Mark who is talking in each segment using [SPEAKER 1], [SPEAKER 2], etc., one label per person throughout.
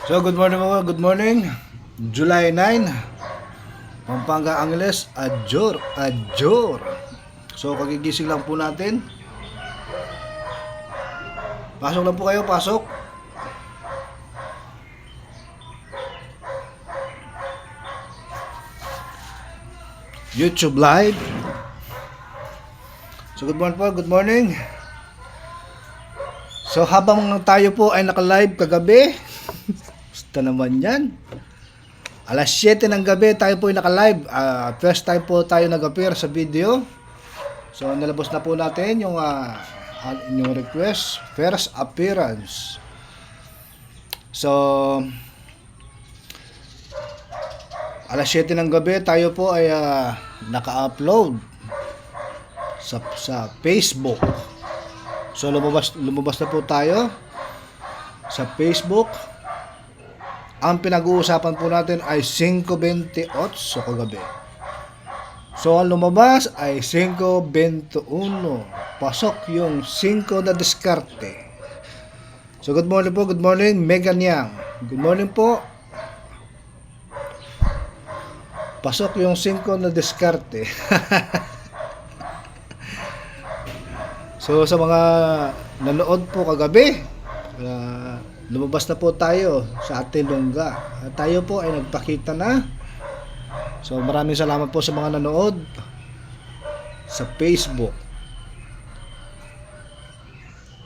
[SPEAKER 1] So, good morning mga, good morning. July 9, Pampanga, Angeles, Adjor, Adjor. So, kagigising lang po natin. Pasok lang po kayo, pasok. YouTube live. So, good morning po, good morning. So, habang tayo po ay naka-live kagabi, basta naman yan. Alas 7 ng gabi tayo po ay naka-live. First time po tayo nag-appear sa video. So, nalabas na po natin yung request. First appearance. So, alas 7 ng gabi tayo po ay naka-upload sa Facebook. So, lumabas na po tayo sa Facebook. Ang pinag-uusapan po natin ay 5:28 kagabi. So, ang lumabas ay 5:21. Pasok yung 5 na diskarte. So, good morning po. Good morning, Megan Yang. Good morning po. Pasok yung 5 na diskarte. So, sa mga nanood po kagabi, lumabas na po tayo sa ating lungga. Tayo po ay nagpakita na. So, maraming salamat po sa mga nanood sa Facebook.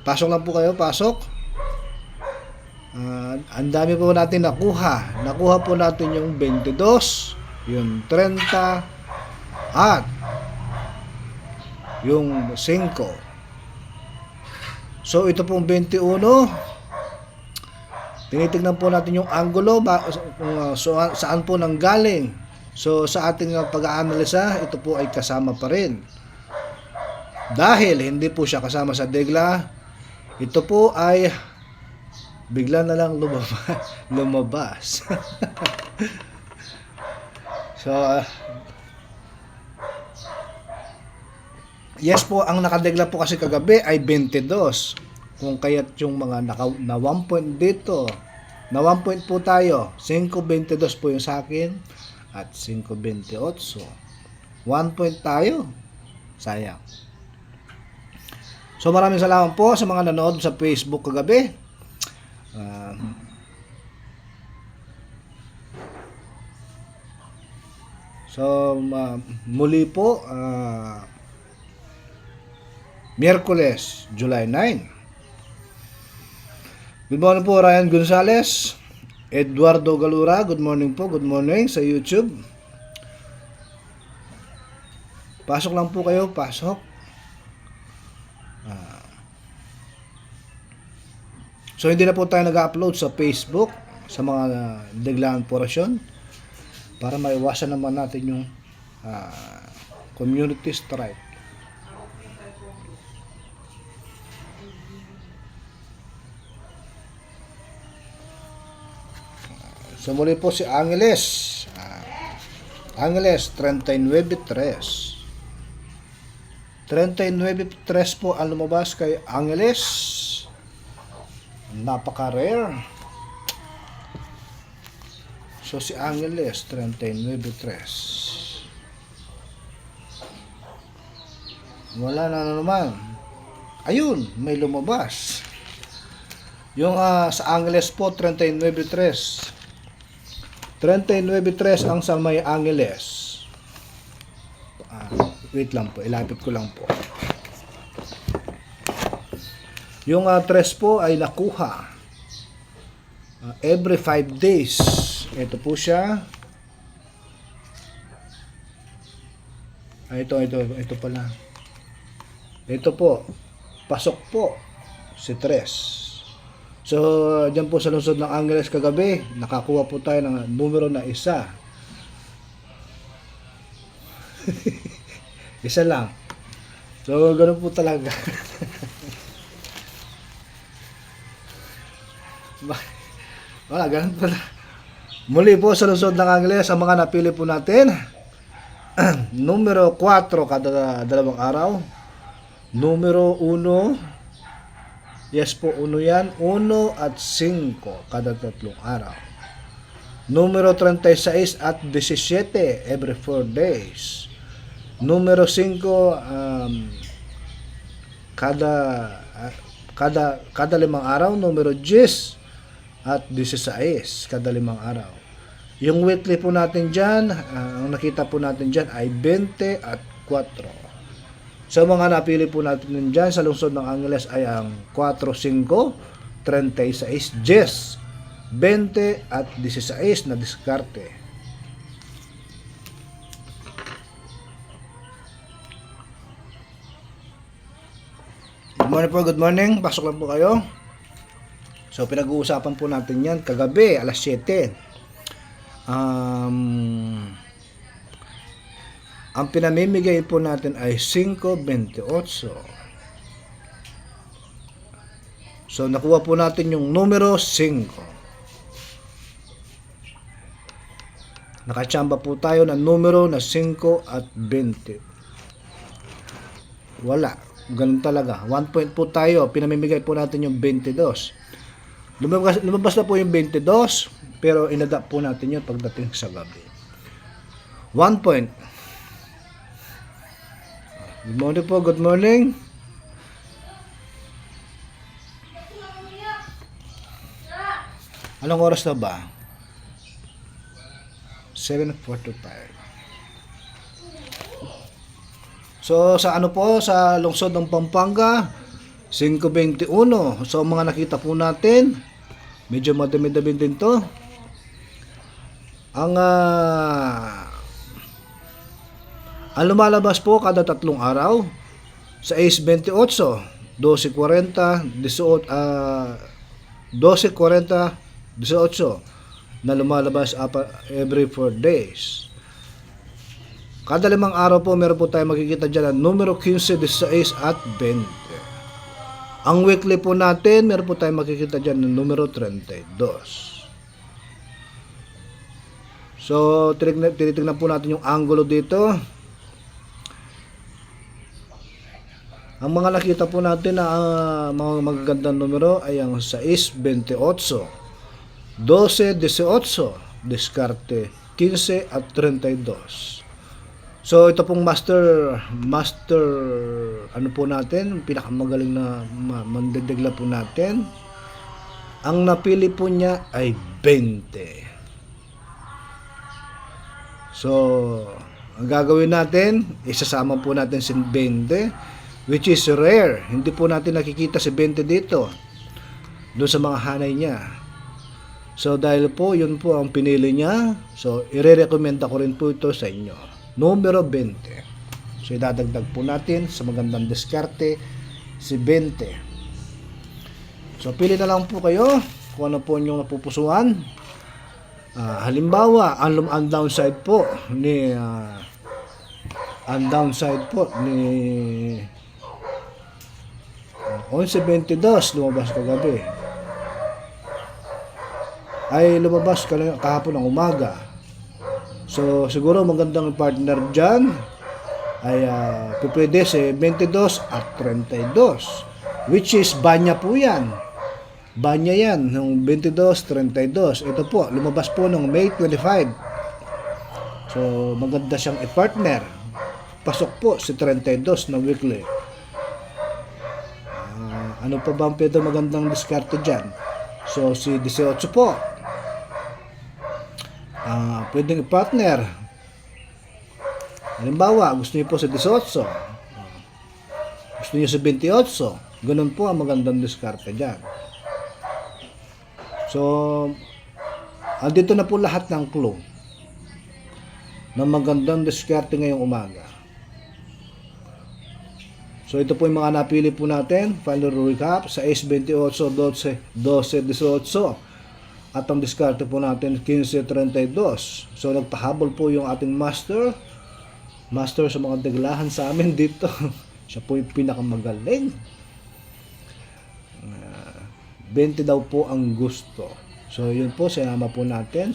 [SPEAKER 1] Pasok lang po kayo, pasok. Ang dami po natin nakuha. Nakuha po natin yung 22, yung 30, at yung 5. So, ito pong 21. Tinitignan po natin yung angulo, saan po nanggaling. So, sa ating pag-aanalisa, ito po ay kasama pa rin. Dahil hindi po siya kasama sa degla, ito po ay bigla na lang lumabas. So, yes po, ang nakadegla po kasi kagabi ay 22. Kung kaya't yung mga na 1 point dito, na 1 point po tayo, 5:22 po yung sa akin, at 5:28. 1 point tayo. Sayang. So, maraming salamat po sa mga nanood sa Facebook kagabi. So, muli po, Miyerkules, July 9. Good morning po, Ryan Gonzales, Eduardo Galura, good morning po, good morning sa YouTube. Pasok lang po kayo, pasok. So, hindi na po tayo nag-upload sa Facebook sa mga deglaan porasyon para maiwasan naman natin yung community strike. So, muli po si Angeles. Angeles, 39.3. 39.3 po ang lumabas kay Angeles. Napaka-rare. So, si Angeles, 39.3. Wala na naman. Ayun, may lumabas. Yung sa Angeles po, 39.3. 39.3 ang sa may Angeles. Wait lang po, ilapit ko lang po. Yung 3 po ay nakuha every 5 days. Ito po siya. Ito pala. Ito po, pasok po si 3. So, dyan po sa lungsod ng Angeles kagabi, nakakuha po tayo ng numero na 1. Isa lang. So, ganun po talaga. Wala, ganun po. Muli po sa lungsod ng Angeles, ang mga napili po natin, numero 4 kada dalawang araw, numero 1, Yes po, uno yan. 1 at 5 kada tatlong araw. Numero 36 at 17 every 4 days. Numero 5 kada kada 5 araw. Numero 10 at 16 kada 5 araw. Yung weekly po natin dyan, ang nakita po natin dyan ay 20 at 4. Sa mga napili po natin dyan sa lungsod ng Angeles ay ang 4, 5, 36, 10, 20 at 16 na diskarte. Good morning po, good morning. Pasok lang po kayo. So pinag-uusapan po natin yan kagabi alas 7. Ang pinamimigay po natin ay 5.28. So nakuha po natin yung numero 5. Nakachamba po tayo ng numero na 5 at 20. Wala. Ganun talaga. 1 point po tayo. Pinamimigay po natin yung 22. Lumabas na po yung 22. Pero inadapt po natin yun pagdating sa gabi. 1 point. Good morning po. Good morning. Anong oras na ba? 7:45. So sa ano po, sa lungsod ng Pampanga, 5:21. So mga nakita po natin, medyo madami-dami din to. Ang lumalabas po kada tatlong araw sa 6:28, 12:40, 12:40, 18 na lumalabas every 4 days. Kada 5 araw po meron po tayo makikita dyan ang numero 15, 16 at 20. Ang weekly po natin meron po tayo makikita dyan ng numero 32. So tinitingnan po natin yung angulo dito. Ang mga nakita po natin na mga magagandang numero ay ang 6, 28, 12, 18, diskarte 15 at 32. So ito pong master ano po natin, pinakamagaling na mandedegla po natin. Ang napili po niya ay 20. So ang gagawin natin, isasama po natin si 20, which is rare. Hindi po natin nakikita si 20 dito doon sa mga hanay niya. So dahil po yun po ang pinili niya, so ire-recommenda ko rin po ito sa inyo, numero 20. So idadagdag po natin sa magandang diskarte si 20. So pili na lang po kayo kung ano po inyong napupusuan. Halimbawa ang downside po ni 11.22 lumabas kagabi ay lumabas kahapon ng umaga. So siguro magandang partner dyan ay pwede si 22 at 32, which is banya po yan. Banya yan ng 22, 32. Ito po lumabas po ng May 25. So maganda siyang i-partner. Pasok po si 32 na weekly. Ano pa ba ang pwede magandang diskarte dyan? So si 18 po. Pwedeng i-partner. Halimbawa, gusto niyo po si 18. Gusto niyo si 28. Ganun po ang magandang diskarte dyan. So, andito na po lahat ng clue ng magandang diskarte ngayong umaga. So ito po yung mga napili po natin. Final recap sa 6.28, 12, 18. At ang diskarte po natin 15.32. So nagpahabol po yung ating master sa mga deglahan sa amin dito. Siya po yung pinakamagaling. 20 daw po ang gusto. So yun po, sinama po natin.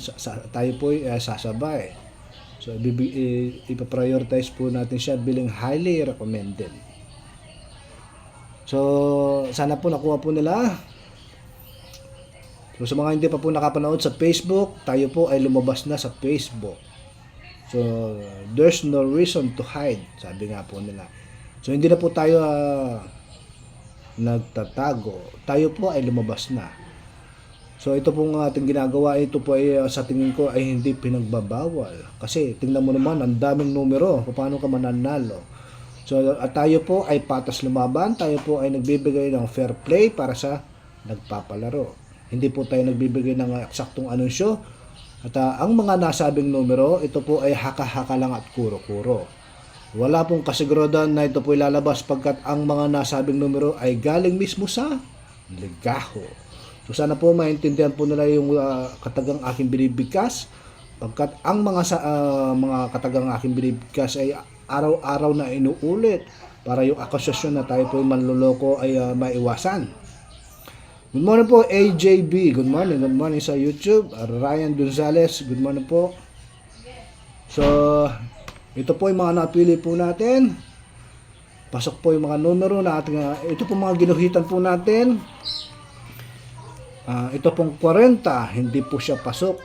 [SPEAKER 1] Tayo po sasabay. So ipaprioritize po natin siya bilang highly recommended. So, sana po nakuha po nila. So, sa mga hindi pa po nakapanood sa Facebook, tayo po ay lumabas na sa Facebook. So, there's no reason to hide, sabi nga po nila. So, hindi na po tayo nagtatago. Tayo po ay lumabas na. So, ito pong ating ginagawa, ito po ay sa tingin ko ay hindi pinagbabawal. Kasi, tingnan mo naman, ang daming numero. Paano ka mananalo? So, at tayo po ay patas lumaban. Tayo po ay nagbibigay ng fair play para sa nagpapalaro. Hindi po tayo nagbibigay ng eksaktong anunsyo. At ang mga nasabing numero, ito po ay haka-haka lang at kuro-kuro. Wala pong kasiguraduhan na ito po ilalabas pagkat ang mga nasabing numero ay galing mismo sa ligaho. So sana po maintindihan po nila yung katagang aking binibigkas pagkat ang mga katagang aking binibigkas ay araw-araw na inuulit para yung akusasyon na tayo po manloloko ay maiwasan. Good morning po AJB, good morning sa YouTube. Ryan Gonzales, good morning po. So ito po yung mga napili po natin. Pasok po yung mga numero na ating ito po mga ginuhitan po natin. Ito pong 40, hindi po siya pasok.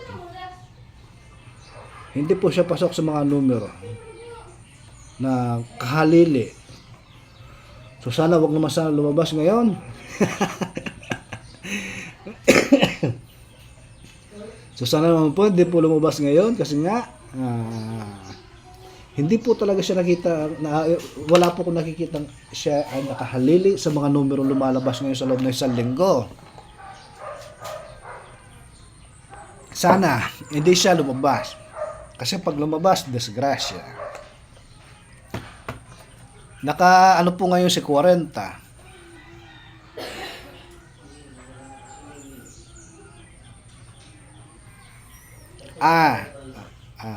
[SPEAKER 1] Hindi po siya pasok sa mga numero na kahalili. So sana wag naman sana lumabas ngayon. So sana naman po hindi po lumabas ngayon kasi nga hindi po talaga siya nakita, wala po kong nakikita siya ay nakahalili sa mga numero lumalabas ngayon sa loob ng isang linggo. Sana hindi siya lumabas. Kasi pag lumabas, disgrasya. Ano po ngayon si 40.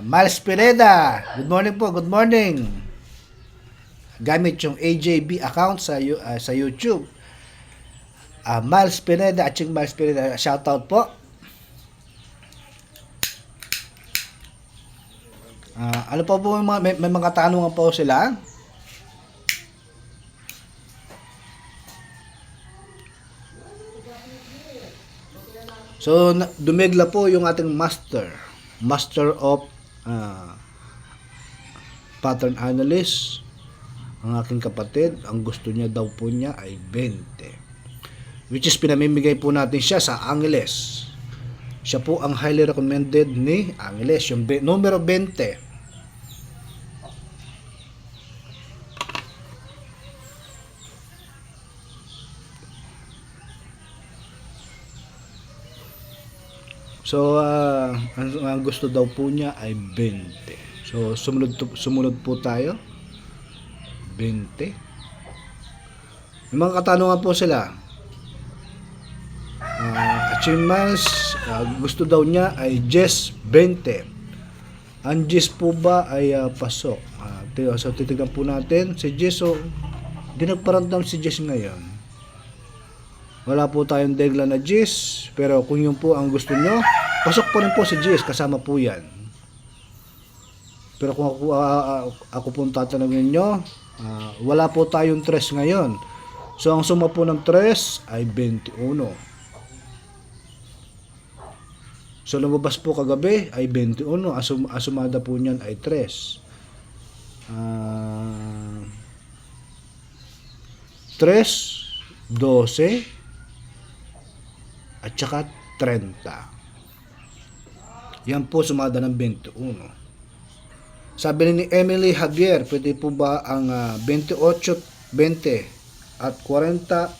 [SPEAKER 1] Miles Pineda. Good morning po, good morning. Gamit yung AJB account sa YouTube. Miles Pineda, Aching Miles Pineda, shoutout po. Ano pa po may mga tanungan po sila? So, dumigla po yung ating master of pattern analyst. Ang aking kapatid, ang gusto niya daw po niya ay 20. Which is pinamimigay po natin siya sa Angeles. Siya po ang highly recommended ni Angeles, yung numero 20. So, ang gusto daw po niya ay 20. So, sumunod po tayo. 20. May mga katanungan po sila. Achievements, gusto daw niya ay Jess 20. Ang Jess po ba ay pasok? So, titignan po natin. Si Jess, di nagparamdam si Jess ngayon. Wala po tayong degla na Jess, pero kung yun po ang gusto nyo, pasok po rin po si Jess, kasama po yan. Pero kung ako po tatanungin nyo, wala po tayong 3 ngayon. So ang suma po ng 3 ay 21. So lumabas po kagabi ay 21, asumada po niyan ay 3. 3, 12, at saka 30. Yan po sumada ng 21. Sabi ni Emily Javier, pwede po ba ang 28, 20 at 48?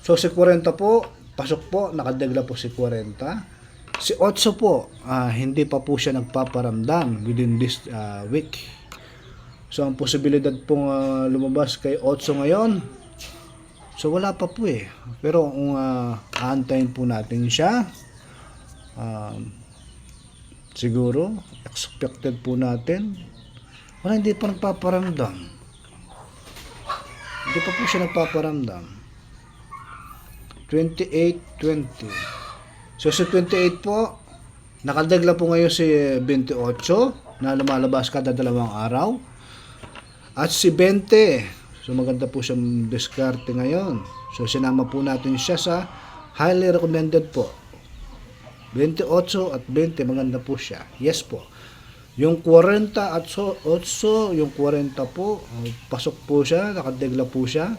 [SPEAKER 1] So si 40 po, pasok po, nakadegla po si 40. Si 8 po, hindi pa po siya nagpaparamdam within this week. So ang posibilidad pong lumabas kay 8 ngayon, so wala pa po eh. Pero kung aantayin po natin siya, siguro expected po natin, wala, hindi pa nagpaparamdam. Hindi pa po siya nagpaparamdam. 28, 20. So si 28 po, nakadagla po ngayon si 28 na lumalabas kada 2 araw. At si 20, So maganda po siyang diskarte ngayon. So sinama po natin siya sa highly recommended po. 28 at 20 maganda po siya. Yes po. Yung 40 at 8, yung 40 po, pasok po siya, nakadegla po siya.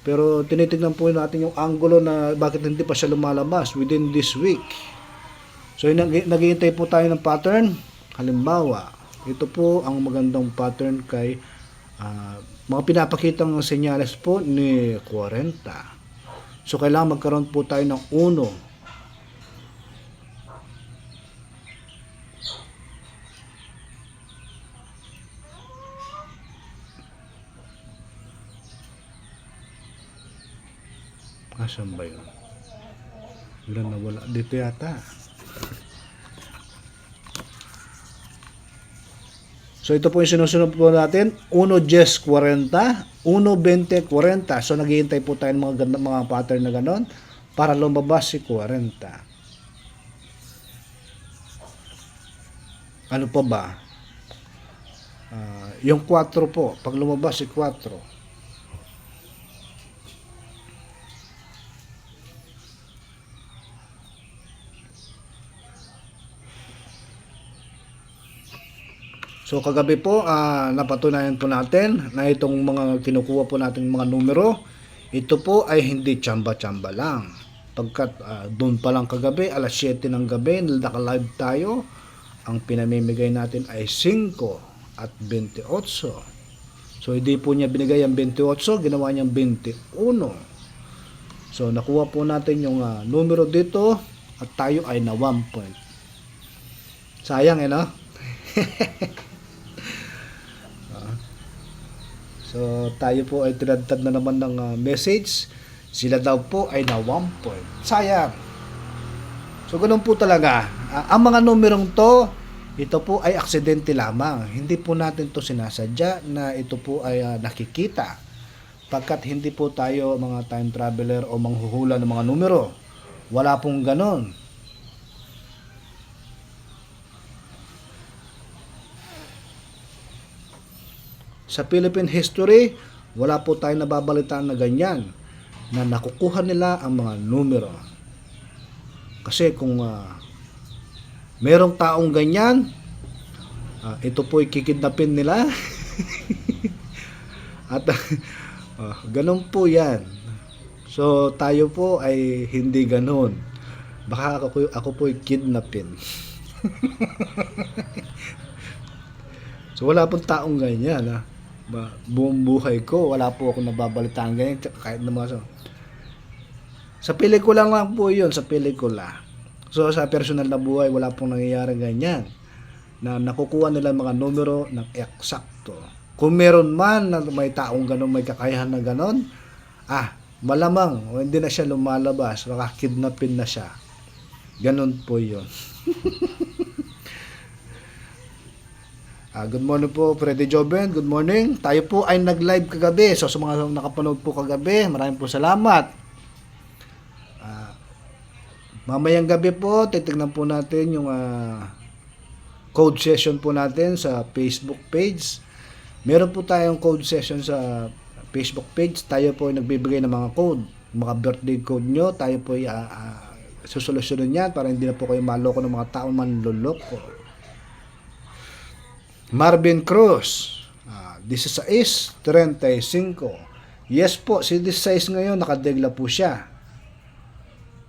[SPEAKER 1] Pero tinitingnan po natin yung angulo na bakit hindi pa siya lumalabas within this week. So naghihintay po tayo ng pattern. Halimbawa, ito po ang magandang pattern kay mga pinapakitang senyales po ni 40. So kailangan magkaroon po tayo ng 1. Asan ba yun? Wala dito yata. So ito po yung sinusunod po natin, 1-10-40, 1-20-40. So naghihintay po tayo ng mga pattern na ganon para lumabas si 40. Ano pa ba? Yung 4 po, pag lumabas si 4. So kagabi po, napatunayan po natin na itong mga kinukuha po natin mga numero, ito po ay hindi tsamba-tsamba lang. Pagkat doon pa lang kagabi, alas 7 ng gabi, naka-live tayo, ang pinamimigay natin ay 5 at 28. So hindi po niya binigay ang 28, ginawa niyang 21. So nakuha po natin yung numero dito at tayo ay na 1 point. Sayang no? So tayo po ay tinadtad na naman ng message. Sila daw po ay na 1 point. Sayang. So ganun po talaga. Ang mga numerong to, ito po ay aksidente lamang. Hindi po natin to sinasadya na ito po ay nakikita. Pagkat hindi po tayo mga time traveler o manghuhula ng mga numero. Wala pong ganon. Sa Philippine history, wala po tayong nababalitaan na ganyan na nakukuha nila ang mga numero. Kasi kung merong taong ganyan, ito po ikikidnapin nila. At ganun po yan. So tayo po ay hindi ganun. Baka ako po ikidnapin. So wala pong taong ganyan. Buong buhay ko, wala po ako nababalitaan ganyan. Kahit na mga sa pelikula lang po yun, sa pelikula. So sa personal na buhay, wala pong nangyayari ganyan. Na nakukuha nila mga numero ng eksakto. Kung meron man na may taong ganon, may kakayahan na ganon, malamang o hindi na siya lumalabas, makakidnapin na siya. Ganon po yun. Good morning po, Freddy Joben. Good morning. Tayo po ay nag-live kagabi. So sa mga nakapanood po kagabi, maraming po salamat. Mamayang gabi po, titignan po natin yung code session po natin sa Facebook page. Meron po tayong code session sa Facebook page. Tayo po ay nagbibigay ng mga code. Mga birthday code nyo, tayo po ay susolusyonan yan para hindi na po kayo maloko ng mga taong manloloko. Marvin Cruz, 16:35. Yes po, si 16 ngayon nakadegla po siya.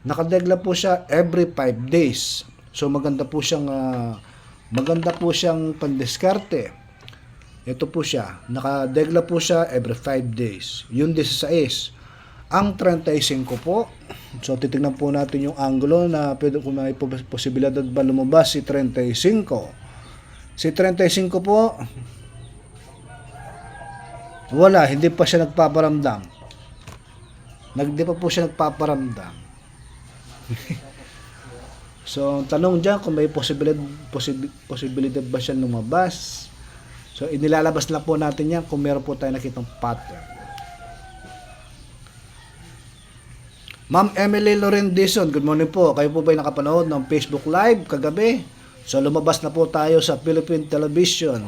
[SPEAKER 1] Nakadegla po siya every 5 days. So maganda po siyang pandiskarte. Ito po siya, nakadegla po siya every 5 days. Yung 16. Ang 35 po, so titingnan po natin yung angulo na pwede kung may posibilidad ba lumabas si 35. Si 35 po, wala, hindi pa siya nagpaparamdam. Hindi pa po siya nagpaparamdam. So, tanong dyan kung may posibilidad ba siya lumabas. So, inilalabas na po natin yan kung meron po tayo nakitang pattern. Ma'am Emily Lorendison, good morning po. Kayo po ba'y nakapanood ng Facebook Live kagabi? So lumabas na po tayo sa Philippine Television.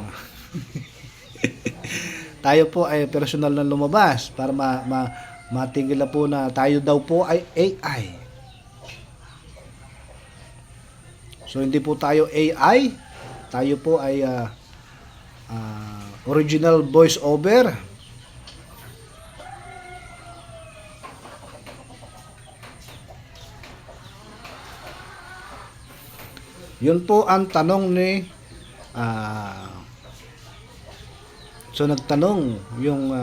[SPEAKER 1] tayo po ay personal na lumabas para matigil na po na tayo daw po ay AI. So hindi po tayo AI, tayo po ay original voice over. Yun po ang tanong ni so nagtanong yung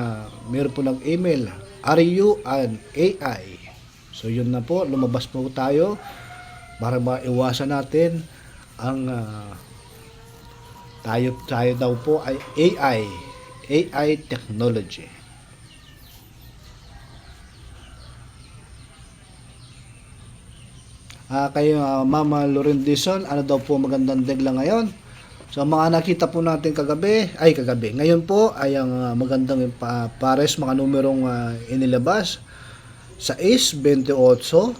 [SPEAKER 1] meron po nag-email, are you an AI? So yun na po, lumabas po tayo para maiwasan natin ang tayo daw po ay AI technology. Kayo Mama Loren Dizon, ano daw po magandang degla ngayon? So mga nakita po natin kagabi, ngayon po ay ang magandang pares mga numerong inilabas sa 6, 28,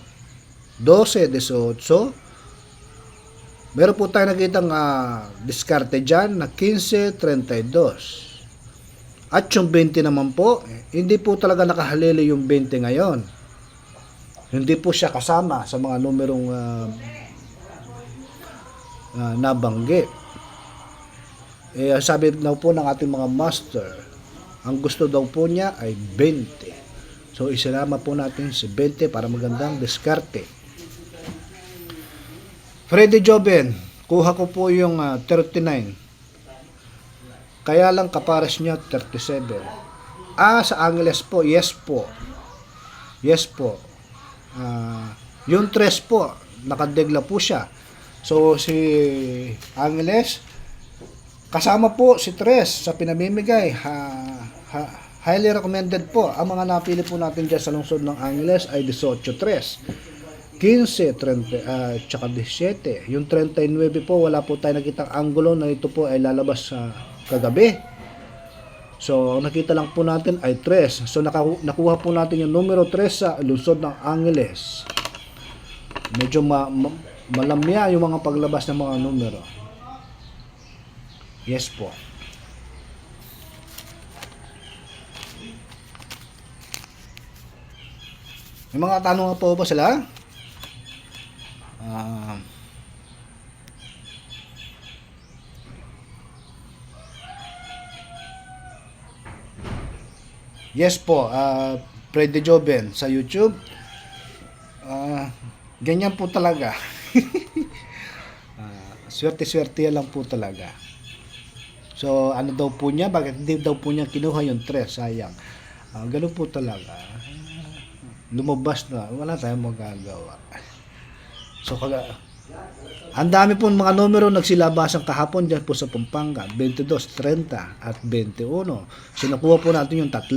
[SPEAKER 1] 12, 18. Meron po tayo nakitang diskarte dyan na 15, 32. At yung 20 naman po, hindi po talaga nakahalili yung 20 ngayon. Hindi po siya kasama sa mga numerong nabanggit. Sabi daw po ng ating mga master, ang gusto daw po niya ay 20. So isinama po natin si 20 para magandang diskarte. Freddy Joben, kuha ko po yung 39. Kaya lang kapares niya 37. Sa Angeles po, yes po. Yes po. Yung 3 po, nakadegla po siya. So si Angeles, kasama po si 3 sa pinamimigay. Highly recommended po. Ang mga napili po natin dyan sa lungsod ng Angeles ay 18, 3, 15, 30, tsaka 17. Yung 39 po, wala po tayo nakitang angulo na ito po ay lalabas sa kagabi. So, nakita lang po natin ay 3. So, nakuha po natin yung numero 3 sa lungsod ng Angeles. Medyo malamya yung mga paglabas ng mga numero. Yes po. May mga tanong po ba sila? Yes po, Freddy Joben sa YouTube. Ganyan po talaga. Swerte-swerte lang po talaga. So, ano daw po niya? Bakit hindi daw po niya kinuha yung 3? Sayang. Ganun po talaga. Lumabas na. Wala tayong magagawa. So, ang dami po mga numero nagsilabasan kahapon dyan po sa Pampanga. 22, 30 at 21. So, nakuha po natin yung 3.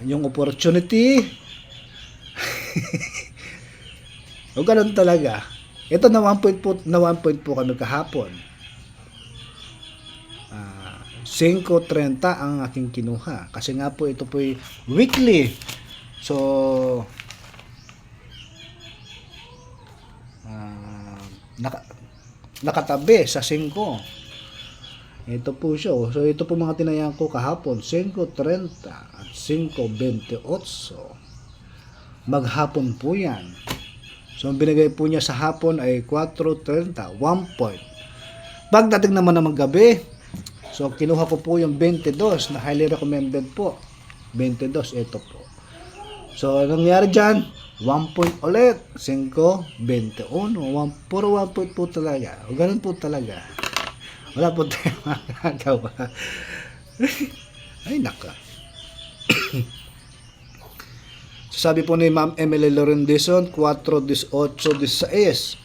[SPEAKER 1] Yung opportunity. O ganun talaga. Ito na 1 point po kami kahapon. 5.30 ang aking kinuha. Kasi nga po ito po weekly. So, nakatabi sa 5. Ito po siya. So, ito po mga tinayan ko kahapon. 5.30 at 5.28. Maghapon po yan. So, ang binigay po niya sa hapon ay 4.30. 1 point. Pagdating naman ng gabi, so, kinuha ko po yung 22 na highly recommended po. 22, ito po. So, nangyari dyan, 1 point ulit. 5, 21. Puro 1 point po talaga. O, ganun po talaga. Wala po tayong magagawa. Ay, naka. So, sabi po ni Ma'am Emily Loren Dizon, 4, 18, 16.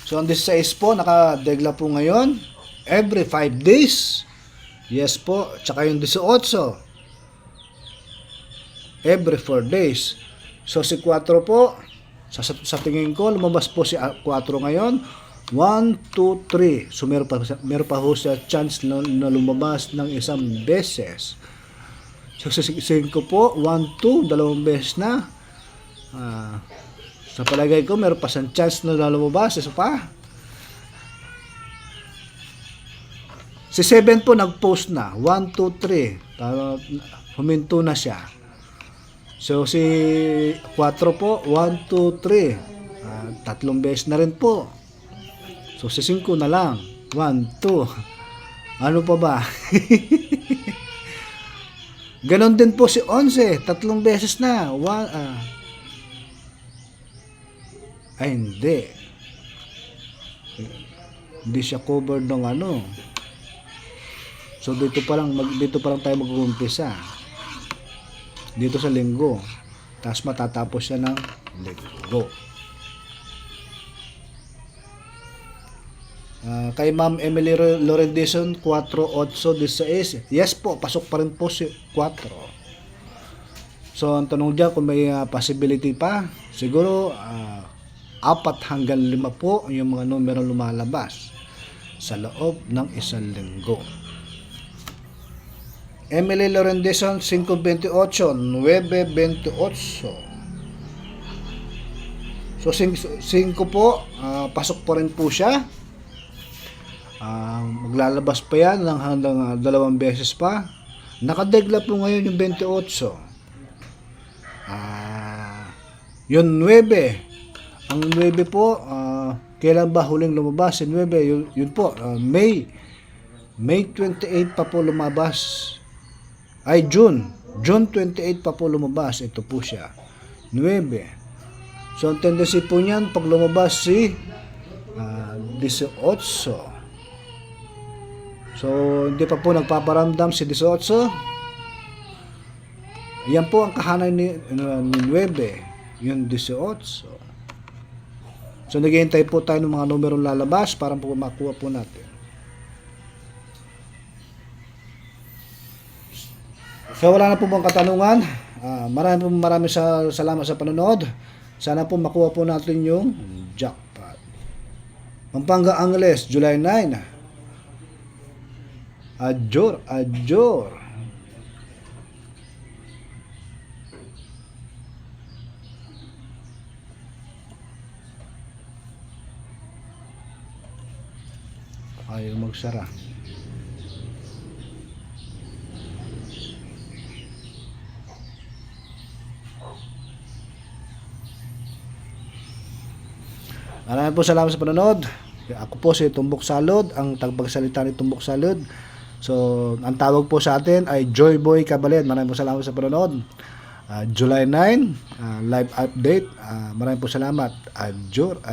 [SPEAKER 1] So, ang 16 po, nakadegla po ngayon. Every 5 days. Yes po. Tsaka yung 18. Every 4 days. So, si 4 po, sa tingin ko, lumabas po si 4 ngayon. 1, 2, 3. So, meron pa ho siya chance na lumabas ng isang beses. So, sa 5 po, 1, 2, 2 beses na. Sa palagay ko, meron pa siyang chance na lumabas. Isa pa. Si 7 po nag-post na. 1, 2, 3. Huminto na siya. So si 4 po, 1, 2, 3. Tatlong beses na rin po. So si 5 na lang. 1, 2. Ano pa ba? Ganon din po si 11. Tatlong beses na. Ay, hindi. Hindi siya covered ng ano. So dito pa lang tayo mag-uumpisa. Dito sa linggo. Tapos matatapos siya ng linggo. Kay Ma'am Emily Lorendison, 4-8-16. Yes po, pasok pa rin po si 4. So ang tanong dyan kung may possibility pa, siguro 4 hanggang 5 po yung mga numero lumalabas sa loob ng isang linggo. Emily Lorendison, 5-28, 9-28. So 5 po, pasok pa rin po siya. Maglalabas pa yan ng hanggang 2 beses pa. Nakadegla po ngayon yung 28. Yung 9. Ang 9 po, kailan ba huling lumabas? Si 9, yun po, May 28 pa po lumabas. Ay, June 28 pa po lumabas. Ito po siya, 9. So ang tendency po niyan, pag lumabas si 18. So hindi pa po nagpaparamdam si 18. Yan po ang kahanay ni 9, yung 18. So naghihintay po tayo ng mga numerong lalabas para po makuha po natin. So wala na po bang katanungan. Maraming salamat sa panonood. Sana po makuha po natin yung jackpot. Pampanga Angeles, July 9. Ajor. Ayaw magsara. Maraming po salamat sa panonood. Ako po si Tumbok Salud, ang tagapagsalita ni Tumbok Salud. So, ang tawag po sa atin ay Joy Boy Cabalet. Maraming po salamat sa panonood. July 9, live update. Maraming po salamat. Ajor.